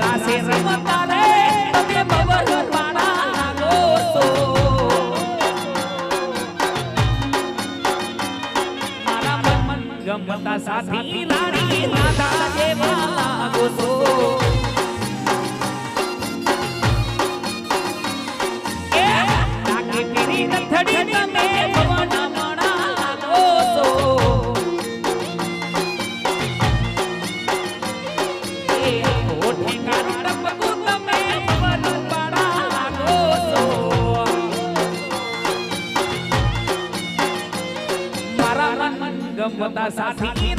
રાસે રમતા રે તમે બબર પાડા લાગો છો મારા મન ગમતા સાથી રાણી રાધા જેવા લાગો છો એ લાગે તેરી નથડી તમે ભવન મણા લાગો છો ગમતા સાથી